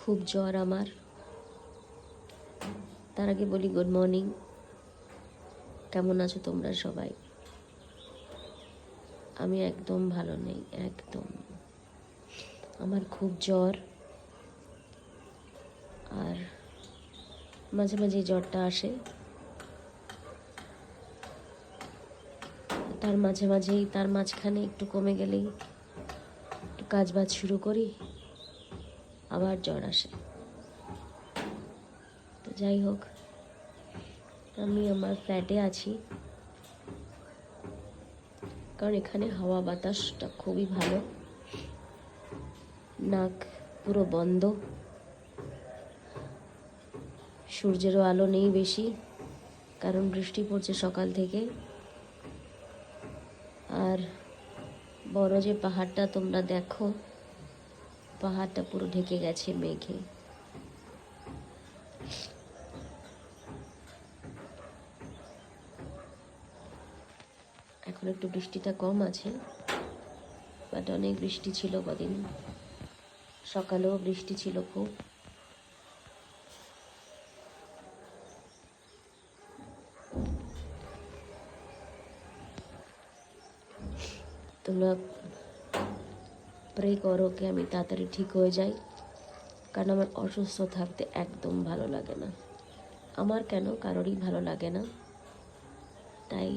খুব জ্বর আমার। তার আগে বলি গুড মর্নিং, কেমন আছো তোমরা সবাই? আমি একদম ভালো নেই, একদম। আমার খুব জ্বর, আর মাঝে মাঝে জ্বরটা আসে, তার মাঝখানে একটু কমে গেলেই একটু কাজ বাজ শুরু করি, আবার জ্বর আসে। তো যাই হোক, আমি আমার ফ্ল্যাটে আছি, কারণ এখানে হাওয়া বাতাসটা খুবই ভালো। নাক পুরো বন্ধ, সূর্যেরও আলো নেই বেশি, কারণ বৃষ্টি পড়ছে সকাল থেকে। আর বড় যে পাহাড়টা তোমরা দেখো, পাহাড়টা পুরো ঢেকে গেছে মেঘে। এখন একটু বৃষ্টিটা কম আছে, বাট অনেক বৃষ্টি ছিল কদিন, সকালেও বৃষ্টি ছিল খুব। তোমরা প্রে করো কি আমি তাড়াতাড়ি ঠিক হয়ে যাই, কারণ আমার অসুস্থ থাকতে একদম ভালো লাগে না। আমার কেন, কারোরই ভালো লাগে না। তাই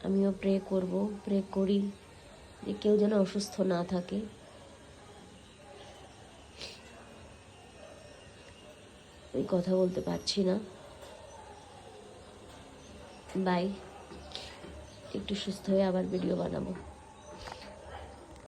আমিও প্রে করি যে কেউ যেন অসুস্থ না থাকে। আমি কথা বলতে পারছি না। বাই, একটু সুস্থ হয়ে আবার ভিডিও বানাবো।